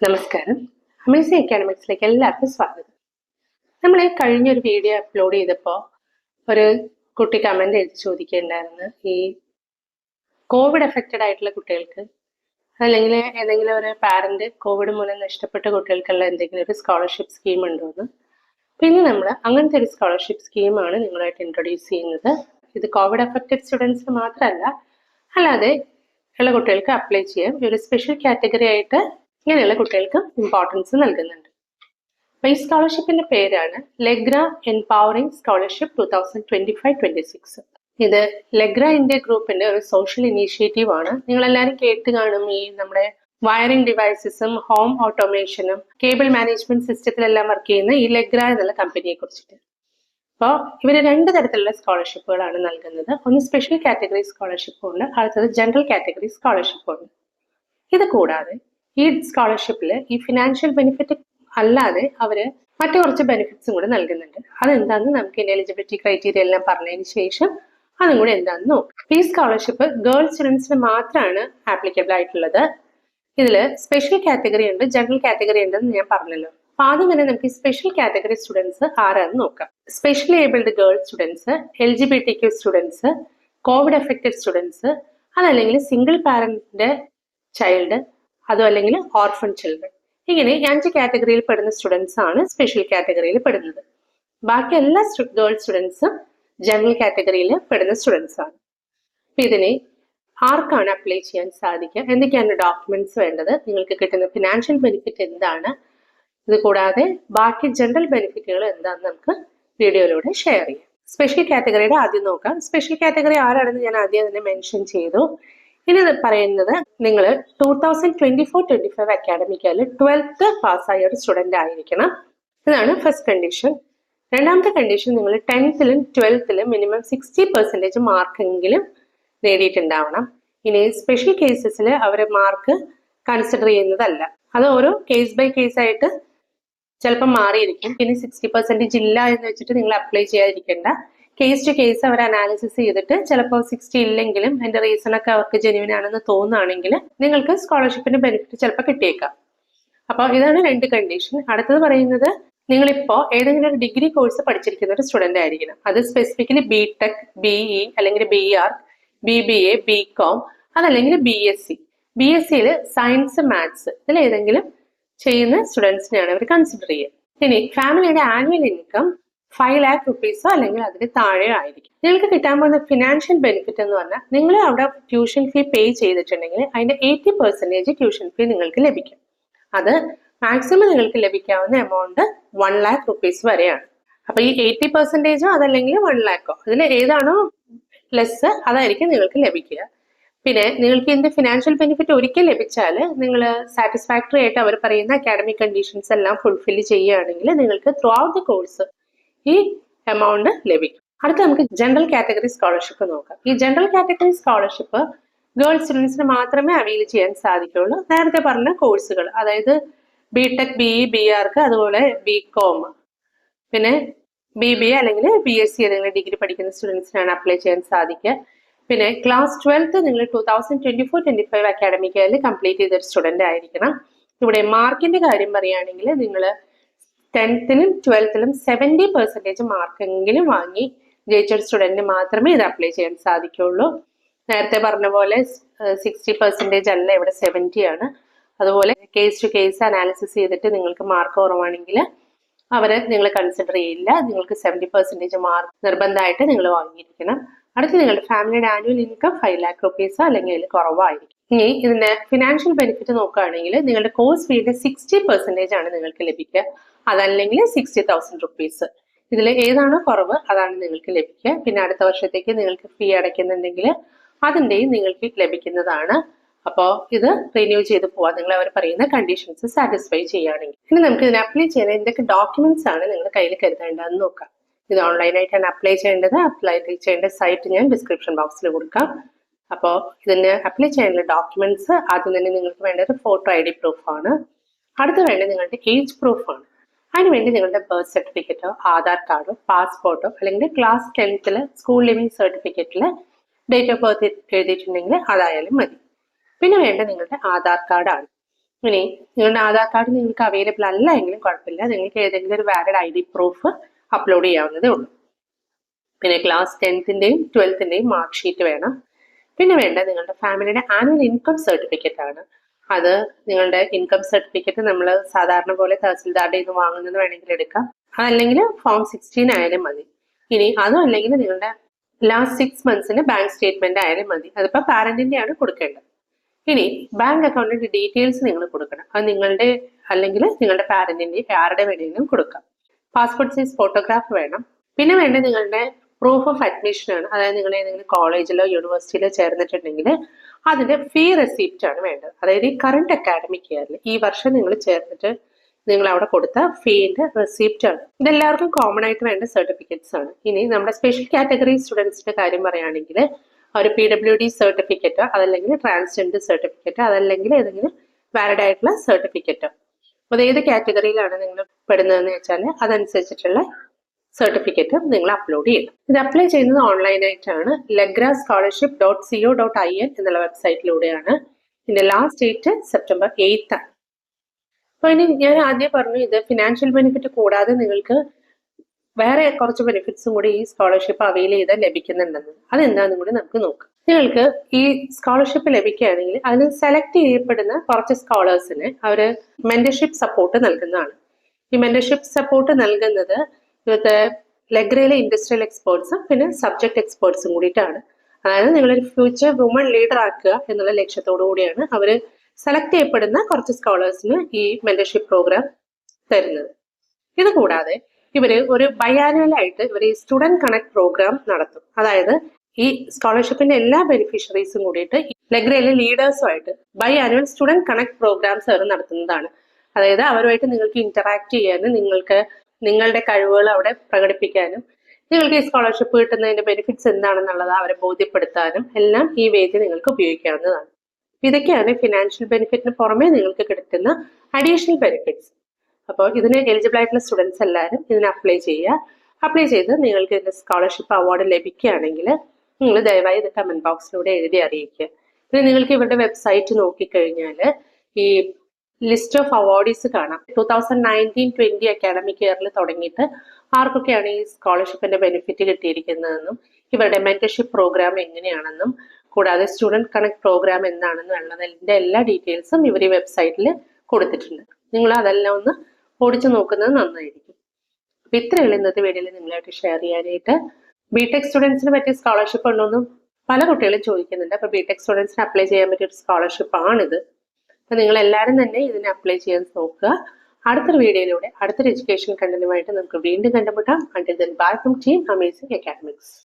നമസ്കാരം. അമേസിംഗ് അക്കാഡമിക്സിലേക്ക് എല്ലാവർക്കും സ്വാഗതം. നമ്മൾ കഴിഞ്ഞൊരു വീഡിയോ അപ്ലോഡ് ചെയ്തപ്പോൾ ഒരു കുട്ടി കമന്റ് എഴുതി ചോദിക്കുകയുണ്ടായിരുന്നു, ഈ കോവിഡ് എഫക്റ്റഡ് ആയിട്ടുള്ള കുട്ടികൾക്ക് അല്ലെങ്കിൽ ഏതെങ്കിലും ഒരു പാരന്റ് കോവിഡ് മൂലം നഷ്ടപ്പെട്ട കുട്ടികൾക്കുള്ള എന്തെങ്കിലും ഒരു സ്കോളർഷിപ്പ് സ്കീം ഉണ്ടോ എന്ന്. പിന്നെ നമ്മൾ അങ്ങനത്തെ ഒരു സ്കോളർഷിപ്പ് സ്കീമാണ് നിങ്ങളായിട്ട് ഇൻട്രൊഡ്യൂസ് ചെയ്യുന്നത്. ഇത് കോവിഡ് എഫക്റ്റഡ് സ്റ്റുഡൻസിന് മാത്രമല്ല, അല്ലാതെ ഉള്ള കുട്ടികൾക്ക് അപ്ലൈ ചെയ്യാം. ഒരു സ്പെഷ്യൽ കാറ്റഗറി ആയിട്ട് ഇങ്ങനെയുള്ള കുട്ടികൾക്ക് ഇമ്പോർട്ടൻസ് നൽകുന്നുണ്ട്. അപ്പൊ ഈ സ്കോളർഷിപ്പിന്റെ പേരാണ് ലെഗ്ര എംപവറിംഗ് സ്കോളർഷിപ്പ് 2025-26. ഇത് ലെഗ്ര ഇന്ത്യ ഗ്രൂപ്പിന്റെ ഒരു സോഷ്യൽ ഇനീഷ്യേറ്റീവ് ആണ്. നിങ്ങൾ എല്ലാവരും കേട്ട് കാണും, ഈ നമ്മുടെ വയറിംഗ് ഡിവൈസസും ഹോം ഓട്ടോമേഷനും കേബിൾ മാനേജ്മെന്റ് സിസ്റ്റത്തിലെല്ലാം വർക്ക് ചെയ്യുന്ന ഈ ലെഗ്ര എന്നുള്ള കമ്പനിയെ കുറിച്ചിട്ട്. അപ്പോൾ ഇവര് രണ്ട് തരത്തിലുള്ള സ്കോളർഷിപ്പുകളാണ് നൽകുന്നത്. ഒന്ന് സ്പെഷ്യൽ കാറ്റഗറി സ്കോളർഷിപ്പും ഉണ്ട്, അടുത്തത് ജനറൽ കാറ്റഗറി സ്കോളർഷിപ്പും ഉണ്ട്. ഇത് കൂടാതെ ഈ സ്കോളർഷിപ്പിൽ ഈ ഫിനാൻഷ്യൽ ബെനിഫിറ്റ് അല്ലാതെ അവര് മറ്റു കുറച്ച് ബെനിഫിറ്റ്സും കൂടെ നൽകുന്നുണ്ട്. അതെന്താന്ന് നമുക്ക് എലിജിബിലിറ്റി ക്രൈറ്റീരിയ എല്ലാം പറഞ്ഞതിന് ശേഷം അതും കൂടെ എന്താണെന്ന് നോക്കാം. ഈ സ്കോളർഷിപ്പ് ഗേൾ സ്റ്റുഡൻസിന് മാത്രമാണ് ആപ്ലിക്കബിൾ ആയിട്ടുള്ളത്. ഇതിൽ സ്പെഷ്യൽ കാറ്റഗറി ഉണ്ട്, ജനറൽ കാറ്റഗറി ഉണ്ടെന്ന് ഞാൻ പറഞ്ഞല്ലോ. അപ്പൊ ആദ്യം തന്നെ നമുക്ക് സ്പെഷ്യൽ കാറ്റഗറി സ്റ്റുഡൻസ് ആരാന്ന് നോക്കാം. Specially abled girl students, LGBTQ students, covid affected students, അതല്ലെങ്കിൽ സിംഗിൾ പാരന്റിന്റെ ചൈൽഡ്, അതും അല്ലെങ്കിൽ ഓർഫൺ ചിൽഡ്രൻ. ഇങ്ങനെ 5 കാറ്റഗറിയിൽ പെടുന്ന സ്റ്റുഡൻസ് ആണ് സ്പെഷ്യൽ കാറ്റഗറിയിൽ പെടുന്നത്. ബാക്കി എല്ലാ ഗേൾ സ്റ്റുഡൻസും ജനറൽ കാറ്റഗറിയിൽ പെടുന്ന സ്റ്റുഡൻസ് ആണ്. അപ്പൊ ഇതിനെ ആർക്കാണ് അപ്ലൈ ചെയ്യാൻ സാധിക്കുക, എന്തൊക്കെയാണ് ഡോക്യുമെന്റ്സ് വേണ്ടത്, നിങ്ങൾക്ക് കിട്ടുന്ന ഫിനാൻഷ്യൽ ബെനിഫിറ്റ് എന്താണ്, ഇത് കൂടാതെ ബാക്കി ജനറൽ ബെനിഫിറ്റുകൾ എന്താണെന്ന് നമുക്ക് വീഡിയോയിലൂടെ ഷെയർ ചെയ്യാം. സ്പെഷ്യൽ കാറ്റഗറിയുടെ ആദ്യം നോക്കാം. സ്പെഷ്യൽ കാറ്റഗറി ആരാണെന്ന് ഞാൻ ആദ്യം തന്നെ മെൻഷൻ ചെയ്തു. ഇനി പറയുന്നത് നിങ്ങൾ 2024-25 അക്കാഡമിക് ഇയറിൽ 12th പാസ്സായ ഒരു സ്റ്റുഡന്റ് ആയിരിക്കണം. ഇതാണ് ഫസ്റ്റ് കണ്ടീഷൻ. രണ്ടാമത്തെ കണ്ടീഷൻ, നിങ്ങൾ 10th-ലും 12th-ലും മിനിമം 60% മാർക്കെങ്കിലും നേടിയിട്ടുണ്ടാവണം. ഇനി സ്പെഷ്യൽ കേസസിൽ അവരെ മാർക്ക് കൺസിഡർ ചെയ്യുന്നതല്ല, അത് ഓരോ കേസ് ബൈ കേസ് ആയിട്ട് ചിലപ്പോൾ മാറിയിരിക്കും. പിന്നെ 60% ഇല്ല എന്ന് വെച്ചിട്ട് നിങ്ങൾ അപ്ലൈ ചെയ്യാതിരിക്കേണ്ട. കേസ് ടു കേസ് അവർ അനാലിസിസ് ചെയ്തിട്ട് ചിലപ്പോൾ 60 ഇല്ലെങ്കിലും അതിന്റെ റീസൺ ഒക്കെ അവർക്ക് ജെന്യുവൻ ആണെന്ന് തോന്നുകയാണെങ്കിൽ നിങ്ങൾക്ക് സ്കോളർഷിപ്പിന്റെ ബെനിഫിറ്റ് ചിലപ്പോൾ കിട്ടിയേക്കാം. അപ്പോൾ ഇതാണ് രണ്ട് കണ്ടീഷൻ. അടുത്തത് പറയുന്നത്, നിങ്ങളിപ്പോൾ ഏതെങ്കിലും ഒരു ഡിഗ്രി കോഴ്സ് പഠിച്ചിരിക്കുന്ന ഒരു സ്റ്റുഡന്റ് ആയിരിക്കണം. അത് സ്പെസിഫിക്കലി BTech, BE അല്ലെങ്കിൽ BR, BBA, BCom, അതല്ലെങ്കിൽ BSc. BScയിൽ സയൻസ്, മാത്സ് ഇതിൽ ഏതെങ്കിലും ചെയ്യുന്ന സ്റ്റുഡൻസിനെയാണ് അവർ കൺസിഡർ ചെയ്യുക. ഇനി ഫാമിലിയുടെ ആനുവൽ ഇൻകം 5 lakh rupees അല്ലെങ്കിൽ അതിന് താഴെ ആയിരിക്കും. നിങ്ങൾക്ക് കിട്ടാൻ പോകുന്ന ഫിനാൻഷ്യൽ ബെനിഫിറ്റ് എന്ന് പറഞ്ഞാൽ, നിങ്ങൾ അവിടെ ട്യൂഷൻ ഫീ പേ ചെയ്തിട്ടുണ്ടെങ്കിൽ അതിന്റെ 80% ട്യൂഷൻ ഫീ നിങ്ങൾക്ക് ലഭിക്കും. അത് മാക്സിമം നിങ്ങൾക്ക് ലഭിക്കാവുന്ന എമൗണ്ട് 1 lakh rupees വരെയാണ്. അപ്പൊ ഈ 80%, അതല്ലെങ്കിൽ 1 lakh, അതിൽ ഏതാണോ ലെസ് അതായിരിക്കും നിങ്ങൾക്ക് ലഭിക്കുക. പിന്നെ നിങ്ങൾക്ക് ഇതിന്റെ ഫിനാൻഷ്യൽ ബെനിഫിറ്റ് ഒരിക്കൽ ലഭിച്ചാൽ നിങ്ങൾ സാറ്റിസ്ഫാക്ടറി ആയിട്ട് അവർ പറയുന്ന അക്കാഡമിക് കണ്ടീഷൻസ് എല്ലാം ഫുൾഫിൽ ചെയ്യുകയാണെങ്കിൽ നിങ്ങൾക്ക് ത്രൂ ഔട്ട് ദി കോഴ്സ് ഈ എമൗണ്ട് ലഭിക്കും. അടുത്ത നമുക്ക് ജനറൽ കാറ്റഗറി സ്കോളർഷിപ്പ് നോക്കാം. ഈ ജനറൽ കാറ്റഗറി സ്കോളർഷിപ്പ് ഗേൾ സ്റ്റുഡൻസിന് മാത്രമേ അവൈൽ ചെയ്യാൻ സാധിക്കുള്ളൂ. നേരത്തെ പറഞ്ഞ കോഴ്സുകൾ, അതായത് BTech, BE, BRക്ക്, അതുപോലെ BCom, പിന്നെ BBA അല്ലെങ്കിൽ BSc ഏതെങ്കിലും ഡിഗ്രി പഠിക്കുന്ന സ്റ്റുഡൻസിനാണ് അപ്ലൈ ചെയ്യാൻ സാധിക്കുക. പിന്നെ ക്ലാസ് 12th നിങ്ങൾ 2024-25 അക്കാഡമിക് ഇയറിൽ കംപ്ലീറ്റ് ചെയ്തൊരു സ്റ്റുഡന്റ് ആയിരിക്കണം. ഇവിടെ മാർക്കിന്റെ കാര്യം പറയുകയാണെങ്കിൽ നിങ്ങൾ 10th-ലും 12th-ലും 70% മാർക്കെങ്കിലും വാങ്ങി ജയിച്ച സ്റ്റുഡന്റിന് മാത്രമേ ഇത് അപ്ലൈ ചെയ്യാൻ സാധിക്കുള്ളൂ. നേരത്തെ പറഞ്ഞ പോലെ 60% അല്ല, ഇവിടെ 70 ആണ്. അതുപോലെ കേസ് ടു കേസ് അനാലിസിസ് ചെയ്തിട്ട് നിങ്ങൾക്ക് മാർക്ക് കുറവാണെങ്കിൽ അവരെ നിങ്ങൾ കൺസിഡർ ചെയ്യില്ല. നിങ്ങൾക്ക് 70% മാർക്ക് നിർബന്ധമായിട്ട് നിങ്ങൾ വാങ്ങിയിരിക്കണം. അടുത്ത് നിങ്ങളുടെ ഫാമിലിയുടെ ആനുവൽ ഇൻകം 5 lakh rupees അല്ലെങ്കിൽ അതിൽ കുറവായിരിക്കും. ഇനി ഇതിന്റെ ഫിനാൻഷ്യൽ ബെനിഫിറ്റ് നോക്കുകയാണെങ്കിൽ, നിങ്ങളുടെ കോഴ്സ് ഫീയുടെ 60% ആണ് നിങ്ങൾക്ക് ലഭിക്കുക, അതല്ലെങ്കിൽ 60,000 rupees. ഇതിൽ ഏതാണോ കുറവ് അതാണ് നിങ്ങൾക്ക് ലഭിക്കുക. പിന്നെ അടുത്ത വർഷത്തേക്ക് നിങ്ങൾക്ക് ഫീ അടയ്ക്കുന്നുണ്ടെങ്കിൽ അതിൻ്റെയും നിങ്ങൾക്ക് ലഭിക്കുന്നതാണ്. അപ്പോൾ ഇത് റിന്യൂ ചെയ്ത് പോവാം, നിങ്ങൾ അവർ പറയുന്ന കണ്ടീഷൻസ് സാറ്റിസ്ഫൈ ചെയ്യുകയാണെങ്കിൽ. ഇനി നമുക്ക് ഇതിന് അപ്ലൈ ചെയ്യാൻ എന്തൊക്കെ ഡോക്യുമെന്റ്സ് ആണ് നിങ്ങൾ കയ്യിൽ കരുതേണ്ടതെന്ന് നോക്കാം. ഇത് ഓൺലൈനായിട്ടാണ് അപ്ലൈ ചെയ്യേണ്ടത്. അപ്ലൈ ചെയ്യേണ്ട സൈറ്റ് ഞാൻ ഡിസ്ക്രിപ്ഷൻ ബോക്സിൽ കൊടുക്കാം. അപ്പോൾ ഇതിന് അപ്ലൈ ചെയ്യാനുള്ള ഡോക്യുമെന്റ്സ് ആദ്യം തന്നെ നിങ്ങൾക്ക് വേണ്ടത് ഫോട്ടോ ID പ്രൂഫാണ്. അടുത്ത് വേണ്ടത് നിങ്ങളുടെ ഏജ് പ്രൂഫാണ്. അതിനുവേണ്ടി നിങ്ങളുടെ ബർത്ത് സർട്ടിഫിക്കറ്റോ ആധാർ കാർഡോ പാസ്പോർട്ടോ അല്ലെങ്കിൽ ക്ലാസ് 10th സ്കൂൾ ലിവിംഗ് സർട്ടിഫിക്കറ്റിൽ ഡേറ്റ് ഓഫ് ബർത്ത് എഴുതിയിട്ടുണ്ടെങ്കിൽ അതായാലും മതി. പിന്നെ വേണ്ട നിങ്ങളുടെ ആധാർ കാർഡാണ്. ഇനി നിങ്ങളുടെ ആധാർ കാർഡ് നിങ്ങൾക്ക് അവൈലബിൾ അല്ല എങ്കിലും കുഴപ്പമില്ല, നിങ്ങൾക്ക് ഏതെങ്കിലും ഒരു വാലിഡ് ID പ്രൂഫ് അപ്ലോഡ് ചെയ്യാവുന്നതേ ഉള്ളൂ. പിന്നെ ക്ലാസ് 10ന്റെയും 12ന്റെയും മാർക്ക് ഷീറ്റ് വേണം. പിന്നെ വേണ്ട നിങ്ങളുടെ ഫാമിലിയുടെ ആനുവൽ ഇൻകം സർട്ടിഫിക്കറ്റ് ആണ്. അത് നിങ്ങളുടെ ഇൻകം സർട്ടിഫിക്കറ്റ് നമ്മൾ സാധാരണ പോലെ തഹസിൽദാരുടെ നിന്ന് വാങ്ങുന്നത് വേണമെങ്കിൽ എടുക്കാം, അതല്ലെങ്കിൽ ഫോം 16 ആയാലും മതി. ഇനി അതും അല്ലെങ്കിൽ നിങ്ങളുടെ ലാസ്റ്റ് 6 monthsന്റെ ബാങ്ക് സ്റ്റേറ്റ്മെന്റ് ആയാലും മതി. അതിപ്പോൾ പാരന്റിന്റെ ആണ് കൊടുക്കേണ്ടത്. ഇനി ബാങ്ക് അക്കൗണ്ടിന്റെ ഡീറ്റെയിൽസ് നിങ്ങൾ കൊടുക്കണം. അത് നിങ്ങളുടെ അല്ലെങ്കിൽ നിങ്ങളുടെ പാരന്റിന്റെ ആരുടെ വേണമെങ്കിലും കൊടുക്കാം. പാസ്പോർട്ട് സൈസ് ഫോട്ടോഗ്രാഫ് വേണം. പിന്നെ വേണ്ട നിങ്ങളുടെ പ്രൂഫ് ഓഫ് അഡ്മിഷൻ ആണ്. അതായത് നിങ്ങൾ ഏതെങ്കിലും കോളേജിലോ യൂണിവേഴ്സിറ്റിയിലോ ചേർന്നിട്ടുണ്ടെങ്കിൽ അതിന്റെ ഫീ റെസിപ്റ്റ് ആണ് വേണ്ടത്. അതായത് ഈ കറണ്ട് അക്കാഡമിക് ഇയറിൽ ഈ വർഷം നിങ്ങൾ ചേർന്നിട്ട് നിങ്ങൾ അവിടെ കൊടുത്ത ഫീന്റെ റെസിപ്റ്റ് ആണ്. ഇതെല്ലാവർക്കും കോമൺ ആയിട്ട് വേണ്ട സർട്ടിഫിക്കറ്റ്സ് ആണ്. ഇനി നമ്മുടെ സ്പെഷ്യൽ കാറ്റഗറി സ്റ്റുഡൻസിന്റെ കാര്യം പറയുകയാണെങ്കിൽ ഒരു PWD സർട്ടിഫിക്കറ്റ്, അതല്ലെങ്കിൽ ട്രാൻസ്ജെൻഡർ സർട്ടിഫിക്കറ്റ്, അതല്ലെങ്കിൽ ഏതെങ്കിലും വാലിഡ് ആയിട്ടുള്ള സർട്ടിഫിക്കറ്റ്. അപ്പോൾ ഏത് കാറ്റഗറിയിലാണ് നിങ്ങൾ പെടുന്നതെന്ന് വെച്ചാൽ അതനുസരിച്ചിട്ടുള്ള സർട്ടിഫിക്കറ്റ് നിങ്ങൾ അപ്ലോഡ് ചെയ്യണം. ഇത് അപ്ലൈ ചെയ്യുന്നത് ഓൺലൈനായിട്ടാണ്. legrascholarship.co.in എന്നുള്ള വെബ്സൈറ്റിലൂടെയാണ്. ഇതിന്റെ ലാസ്റ്റ് ഡേറ്റ് September 8 ആണ്. അപ്പോൾ ഇനി ഞാൻ ആദ്യം പറഞ്ഞു, ഇത് ഫിനാൻഷ്യൽ ബെനിഫിറ്റ് കൂടാതെ നിങ്ങൾക്ക് വേറെ കുറച്ച് ബെനിഫിറ്റ്സും കൂടി ഈ സ്കോളർഷിപ്പ് അവൈൽ ചെയ്താൽ ലഭിക്കുന്നുണ്ടെന്ന്. അതെന്താണെന്നും കൂടി നമുക്ക് നോക്കാം. നിങ്ങൾക്ക് ഈ സ്കോളർഷിപ്പ് ലഭിക്കുകയാണെങ്കിൽ അതിന് സെലക്ട് ചെയ്യപ്പെടുന്ന കുറച്ച് സ്കോളേഴ്സിന് അവർ മെന്റർഷിപ്പ് സപ്പോർട്ട് നൽകുന്നതാണ്. ഈ മെന്റർഷിപ്പ് സപ്പോർട്ട് നൽകുന്നത് ഇവിടുത്തെ ലെഗ്രയിലെ ഇൻഡസ്ട്രിയൽ എക്സ്പേർട്സും പിന്നെ സബ്ജക്ട് എക്സ്പേർട്സും കൂടിയിട്ടാണ്. അതായത് നിങ്ങളൊരു ഫ്യൂച്ചർ വുമൺ ലീഡർ ആക്കുക എന്നുള്ള ലക്ഷ്യത്തോടു കൂടിയാണ് അവർ സെലക്ട് ചെയ്യപ്പെടുന്ന കുറച്ച് സ്കോളേഴ്സിന് ഈ മെന്റർഷിപ്പ് പ്രോഗ്രാം തരുന്നത്. ഇത് കൂടാതെ ഇവര് ഒരു ബയാനുവലായിട്ട് ഇവർ ഈ സ്റ്റുഡന്റ് കണക്ട് പ്രോഗ്രാം നടത്തും. അതായത് ഈ സ്കോളർഷിപ്പിന്റെ എല്ലാ ബെനിഫിഷ്യറീസും കൂടിയിട്ട് ലെഗ്രയിലെ ലീഡേഴ്സുമായിട്ട് ബയാനുവൽ സ്റ്റുഡന്റ് കണക്ട് പ്രോഗ്രാംസ് അവർ നടത്തുന്നതാണ്. അതായത് അവരുമായിട്ട് നിങ്ങൾക്ക് ഇന്ററാക്ട് ചെയ്യാനും നിങ്ങൾക്ക് നിങ്ങളുടെ കഴിവുകൾ അവിടെ പ്രകടിപ്പിക്കാനും നിങ്ങൾക്ക് ഈ സ്കോളർഷിപ്പ് കിട്ടുന്നതിന്റെ ബെനിഫിറ്റ്സ് എന്താണെന്നുള്ളത് അവരെ ബോധ്യപ്പെടുത്താനും എല്ലാം ഈ വേദി നിങ്ങൾക്ക് ഉപയോഗിക്കാവുന്നതാണ്. ഇതൊക്കെയാണ് ഫിനാൻഷ്യൽ ബെനിഫിറ്റിന് പുറമെ നിങ്ങൾക്ക് കിട്ടുന്ന അഡീഷണൽ ബെനിഫിറ്റ്സ്. അപ്പോൾ ഇതിന് എലിജിബിൾ ആയിട്ടുള്ള സ്റ്റുഡൻസ് എല്ലാവരും ഇതിന് അപ്ലൈ ചെയ്യുക. അപ്ലൈ ചെയ്ത് നിങ്ങൾക്ക് ഇതിന്റെ സ്കോളർഷിപ്പ് അവാർഡ് ലഭിക്കുകയാണെങ്കിൽ നിങ്ങൾ ദയവായി ഇത് കമന്റ് ബോക്സിലൂടെ എഴുതി അറിയിക്കുക. പിന്നെ നിങ്ങൾക്ക് ഇവരുടെ വെബ്സൈറ്റ് നോക്കിക്കഴിഞ്ഞാൽ ഈ ലിസ്റ്റ് ഓഫ് അവാർഡീസ് കാണാം. 2019-20 അക്കാഡമിക് ഇയറിൽ തുടങ്ങിയിട്ട് ആർക്കൊക്കെയാണ് ഈ സ്കോളർഷിപ്പിന്റെ ബെനിഫിറ്റ് കിട്ടിയിരിക്കുന്നതെന്നും ഇവരുടെ മെന്റർഷിപ്പ് പ്രോഗ്രാം എങ്ങനെയാണെന്നും കൂടാതെ സ്റ്റുഡന്റ് കണക്ട് പ്രോഗ്രാം എന്താണെന്നും ഉള്ളതിന്റെ എല്ലാ ഡീറ്റെയിൽസും ഇവർ ഈ വെബ്സൈറ്റിൽ കൊടുത്തിട്ടുണ്ട്. നിങ്ങൾ അതെല്ലാം ഒന്ന് ഓടിച്ചു നോക്കുന്നത് നന്നായിരിക്കും. അപ്പൊ ഇത്രയുള്ള ഇന്നത്തെ വീഡിയോയിൽ നിങ്ങളായിട്ട് ഷെയർ ചെയ്യാനായിട്ട്. ബിടെക് സ്റ്റുഡൻസിന് പറ്റിയ സ്കോളർഷിപ്പ് ഉണ്ടോന്നും പല കുട്ടികളും ചോദിക്കുന്നുണ്ട്. അപ്പൊ ബിടെക് സ്റ്റുഡൻസിന് അപ്ലൈ ചെയ്യാൻ പറ്റിയ ഒരു സ്കോളർഷിപ്പ് ആണിത്. അപ്പൊ നിങ്ങൾ എല്ലാവരും തന്നെ ഇതിനെ അപ്ലൈ ചെയ്യാൻ നോക്കുക. അടുത്തൊരു വീഡിയോയിലൂടെ അടുത്തൊരു എഡ്യൂക്കേഷൻ കണ്ടന്റുമായിട്ട് നമുക്ക് വീണ്ടും കണ്ടുമുട്ടാം. Until then, bye from Team Amazing Academics.